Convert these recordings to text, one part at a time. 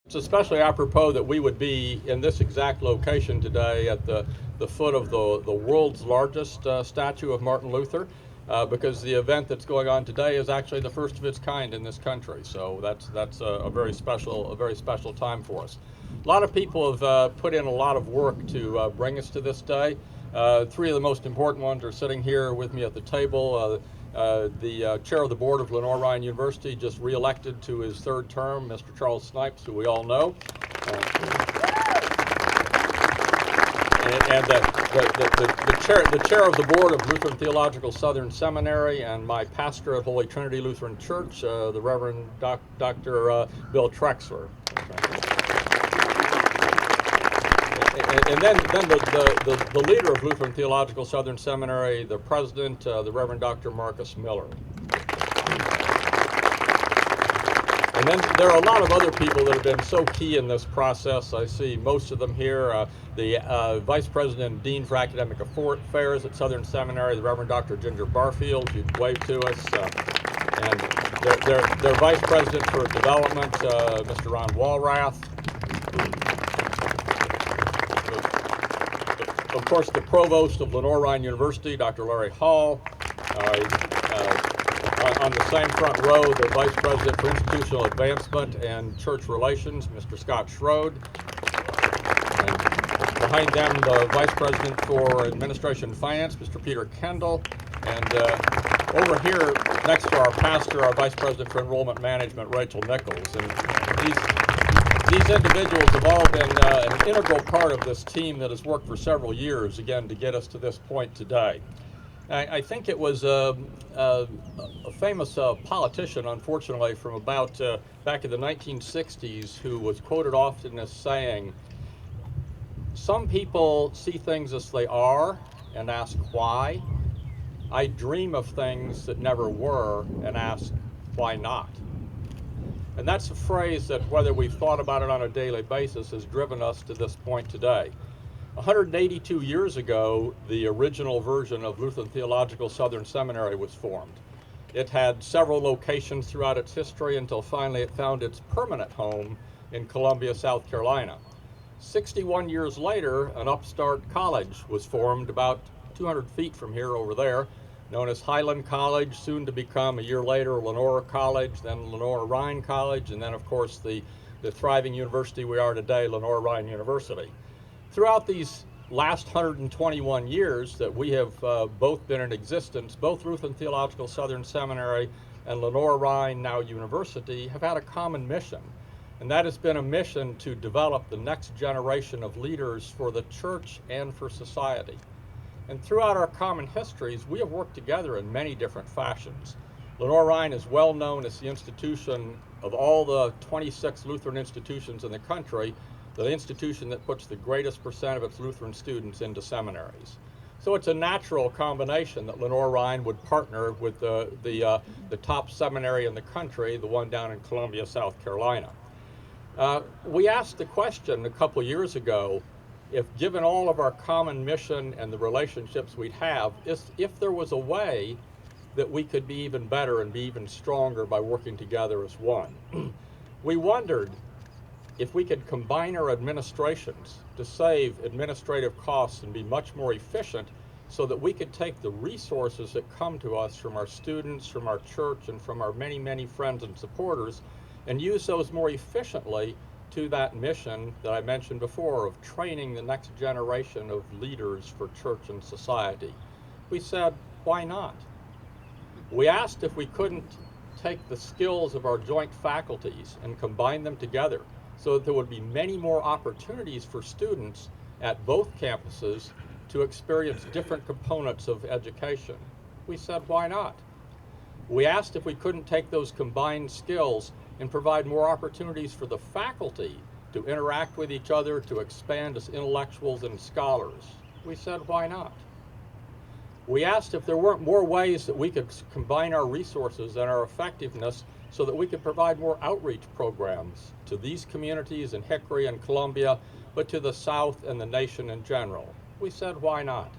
It's especially apropos that we would be in this exact location today at the foot of the world's largest statue of Martin Luther, because the event that's going on today is actually the first of its kind in this country. So that's a very special time for us. A lot of people have put in a lot of work to bring us to this day. Three of the most important ones are sitting here with me at the table. The chair of the board of Lenoir-Rhyne University, just re-elected to his third term, Mr. Charles Snipes, who we all know. And the chair of the board of Lutheran Theological Southern Seminary, and my pastor at Holy Trinity Lutheran Church, the Reverend Dr. Bill Trexler. And then the leader of Lutheran Theological Southern Seminary, the president, the Reverend Dr. Marcus Miller. And then there are a lot of other people that have been so key in this process. I see most of them here. The Vice President and Dean for Academic Affairs at Southern Seminary, the Reverend Dr. Ginger Barfield, who'd wave to us. And their Vice President for Development, Mr. Ron Walrath. Of course, the Provost of Lenoir-Rhyne University, Dr. Larry Hall. On the same front row, the Vice President for Institutional Advancement and Church Relations, Mr. Scott Schroed. And behind them, the Vice President for Administration and Finance, Mr. Peter Kendall. And over here, next to our pastor, our Vice President for Enrollment Management, Rachel Nichols. And these individuals have all been an integral part of this team that has worked for several years, again, to get us to this point today. I think it was a famous politician, unfortunately, from about back in the 1960s, who was quoted often as saying, "Some people see things as they are and ask why. I dream of things that never were and ask why not." And that's a phrase that, whether we've thought about it on a daily basis, has driven us to this point today. 182 years ago, the original version of Lutheran Theological Southern Seminary was formed. It had several locations throughout its history until finally it found its permanent home in Columbia, South Carolina. 61 years later, an upstart college was formed about 200 feet from here over there, known as Highland College, soon to become, a year later, Lenore College, then Lenoir-Rhyne College, and then, of course, the thriving university we are today, Lenoir-Rhyne University. Throughout these last 121 years that we have both been in existence, both Lutheran Theological Southern Seminary and Lenoir-Rhyne, now University, have had a common mission, and that has been a mission to develop the next generation of leaders for the church and for society. And throughout our common histories, we have worked together in many different fashions. Lenoir-Rhyne is well known as the institution of all the 26 Lutheran institutions in the country, the institution that puts the greatest percent of its Lutheran students into seminaries. So it's a natural combination that Lenoir-Rhyne would partner with the top seminary in the country, the one down in Columbia, South Carolina. We asked the question a couple years ago, if given all of our common mission and the relationships we'd have, if there was a way that we could be even better and be even stronger by working together as one. We wondered if we could combine our administrations to save administrative costs and be much more efficient, so that we could take the resources that come to us from our students, from our church, and from our many, many friends and supporters, and use those more efficiently to that mission that I mentioned before of training the next generation of leaders for church and society. We said, why not? We asked if we couldn't take the skills of our joint faculties and combine them together so that there would be many more opportunities for students at both campuses to experience different components of education. We said, why not? We asked if we couldn't take those combined skills and provide more opportunities for the faculty to interact with each other, to expand as intellectuals and scholars. We said, why not? We asked if there weren't more ways that we could combine our resources and our effectiveness so that we could provide more outreach programs to these communities in Hickory and Columbia, but to the South and the nation in general. We said, why not?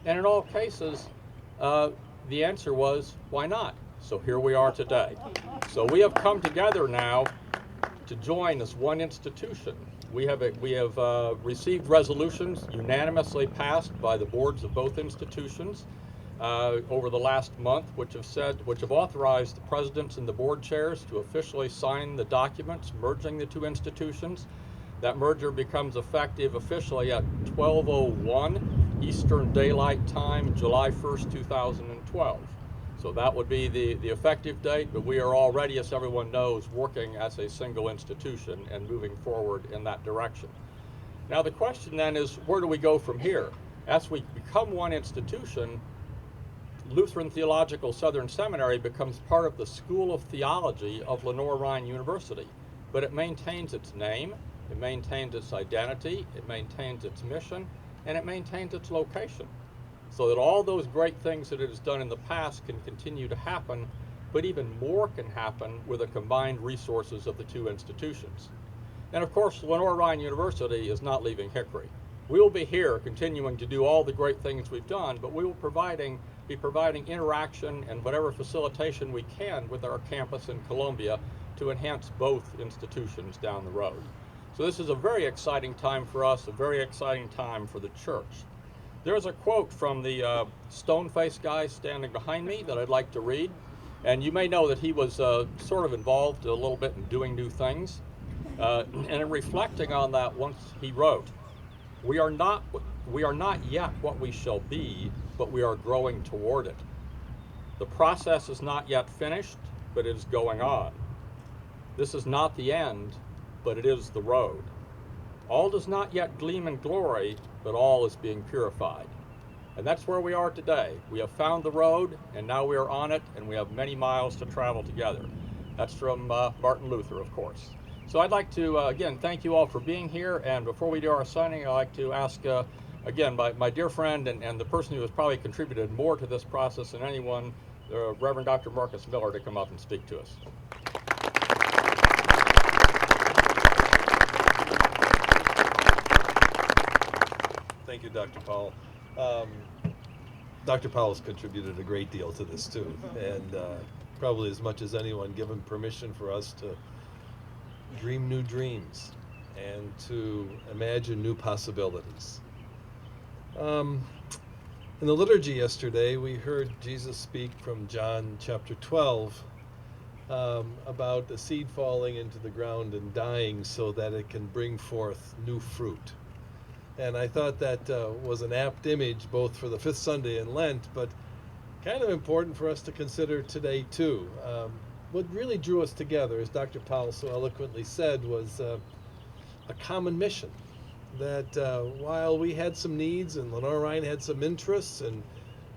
And in all cases, the answer was, why not? So here we are today. So we have come together now to join as one institution. We have received resolutions unanimously passed by the boards of both institutions over the last month, which have authorized the presidents and the board chairs to officially sign the documents merging the two institutions. That merger becomes effective officially at 12:01 Eastern Daylight Time, July 1st, 2012. So that would be the effective date, but we are already, as everyone knows, working as a single institution and moving forward in that direction. Now the question then is, where do we go from here? As we become one institution, Lutheran Theological Southern Seminary becomes part of the School of Theology of Lenoir-Rhyne University, but it maintains its name, it maintains its identity, it maintains its mission, and it maintains its location, so that all those great things that it has done in the past can continue to happen, but even more can happen with the combined resources of the two institutions. And of course, Lenoir-Rhyne University is not leaving Hickory. We will be here continuing to do all the great things we've done, but we will be providing interaction and whatever facilitation we can with our campus in Columbia to enhance both institutions down the road. So this is a very exciting time for us, a very exciting time for the church. There's a quote from the stone-faced guy standing behind me that I'd like to read. And you may know that he was sort of involved a little bit in doing new things. And in reflecting on that, once he wrote, we are not yet what we shall be, but we are growing toward it. The process is not yet finished, but it is going on. This is not the end, but it is the road. All does not yet gleam in glory, but all is being purified. And that's where we are today. We have found the road, and now we are on it, and we have many miles to travel together. That's from Martin Luther, of course. So I'd like to, again, thank you all for being here. And before we do our signing, I'd like to ask, again, my dear friend and the person who has probably contributed more to this process than anyone, the Reverend Dr. Marcus Miller, to come up and speak to us. Thank you, Dr. Powell. Dr. Powell's contributed a great deal to this too, and probably as much as anyone given permission for us to dream new dreams and to imagine new possibilities. In the liturgy yesterday, we heard Jesus speak from John chapter 12 about the seed falling into the ground and dying so that it can bring forth new fruit. And I thought that was an apt image both for the fifth Sunday in Lent, but kind of important for us to consider today too. What really drew us together, as Dr. Powell so eloquently said, was a common mission. That while we had some needs and Lenoir-Rhyne had some interests, and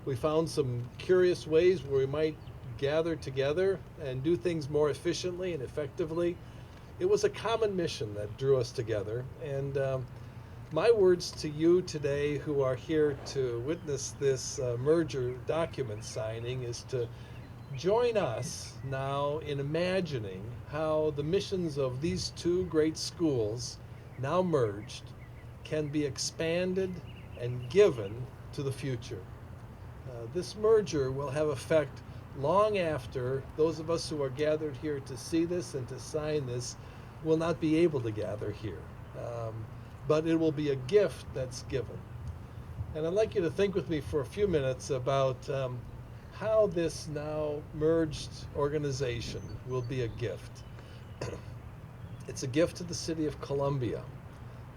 we found some curious ways where we might gather together and do things more efficiently and effectively, it was a common mission that drew us together. And my words to you today who are here to witness this merger document signing is to join us now in imagining how the missions of these two great schools, now merged, can be expanded and given to the future. This merger will have effect long after those of us who are gathered here to see this and to sign this will not be able to gather here. But it will be a gift that's given. And I'd like you to think with me for a few minutes about how this now merged organization will be a gift. It's a gift to the city of Columbia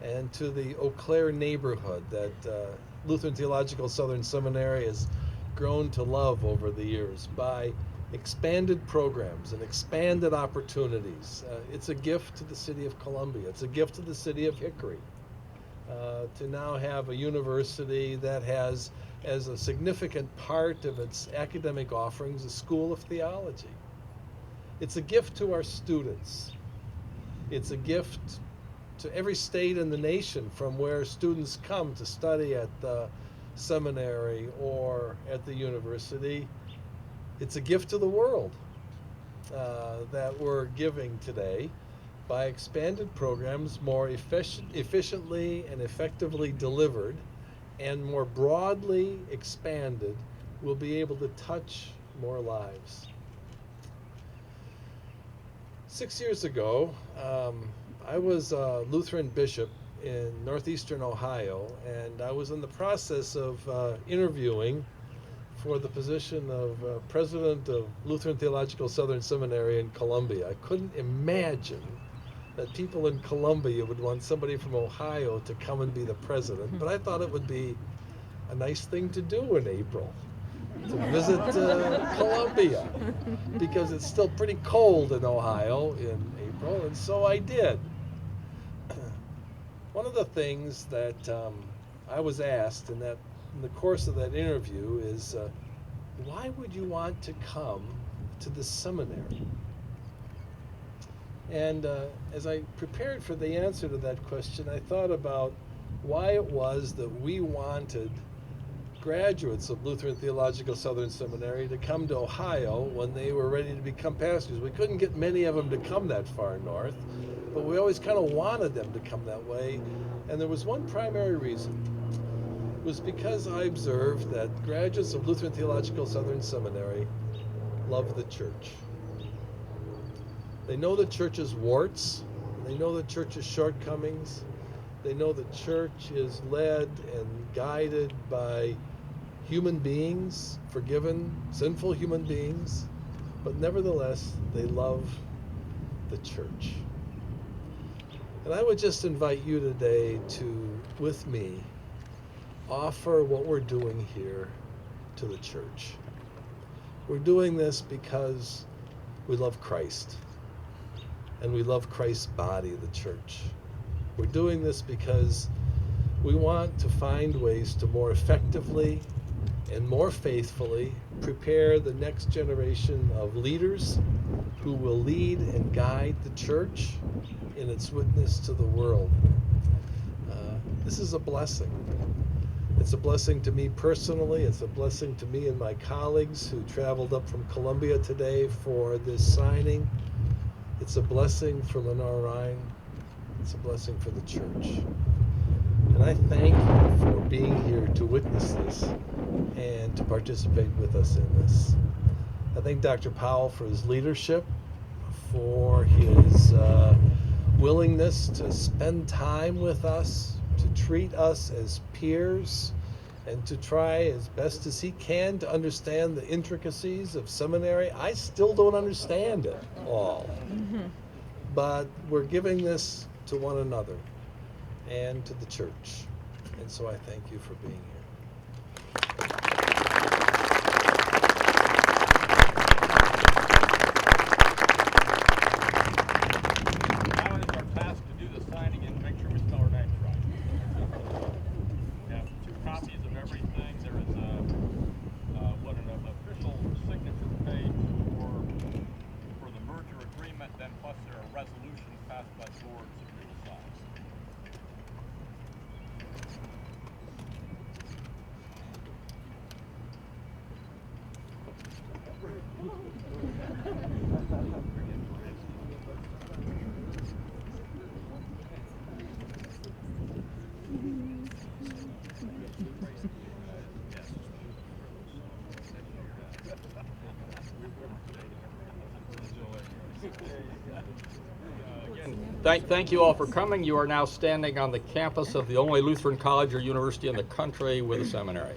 and to the Eau Claire neighborhood that Lutheran Theological Southern Seminary has grown to love over the years by expanded programs and expanded opportunities. It's a gift to the city of Columbia. It's a gift to the city of Hickory to now have a university that has as a significant part of its academic offerings a school of theology. It's a gift to our students. It's a gift to every state in the nation from where students come to study at the seminary or at the university. It's a gift to the world that we're giving today by expanded programs more efficiently and effectively delivered and more broadly expanded. We'll be able to touch more lives. 6 years ago, I was a Lutheran bishop in northeastern Ohio, and I was in the process of interviewing for the position of president of Lutheran Theological Southern Seminary in Columbia. I couldn't imagine that people in Columbia would want somebody from Ohio to come and be the president, but I thought it would be a nice thing to do in April, to visit Columbia, because it's still pretty cold in Ohio in April, and so I did. One of the things that I was asked in the course of that interview is, why would you want to come to the seminary? And as I prepared for the answer to that question, I thought about why it was that we wanted graduates of Lutheran Theological Southern Seminary to come to Ohio when they were ready to become pastors. We couldn't get many of them to come that far north, but we always kind of wanted them to come that way. And there was one primary reason. It was because I observed that graduates of Lutheran Theological Southern Seminary love the church. They know the church's warts, they know the church's shortcomings, they know the church is led and guided by human beings, forgiven, sinful human beings, but nevertheless, they love the church. And I would just invite you today to, with me, offer what we're doing here to the church. We're doing this because we love Christ, and we love Christ's body, the church. We're doing this because we want to find ways to more effectively and more faithfully prepare the next generation of leaders who will lead and guide the church in its witness to the world. This is a blessing. It's a blessing to me personally. It's a blessing to me and my colleagues who traveled up from Columbia today for this signing. It's a blessing for Lenoir-Rhyne. It's a blessing for the church. And I thank you for being here to witness this and to participate with us in this. I thank Dr. Powell for his leadership, for his willingness to spend time with us, to treat us as peers, and to try as best as he can to understand the intricacies of seminary. I still don't understand it all, but we're giving this to one another and to the church. And so I thank you for being here. Now it is our task to do the signing and make sure we spell our names right. We have 2 copies of everything. There is an official signature page for the merger agreement, then plus there are resolutions passed by the board for you to sign. Thank you all for coming. You are now standing on the campus of the only Lutheran college or university in the country with a seminary.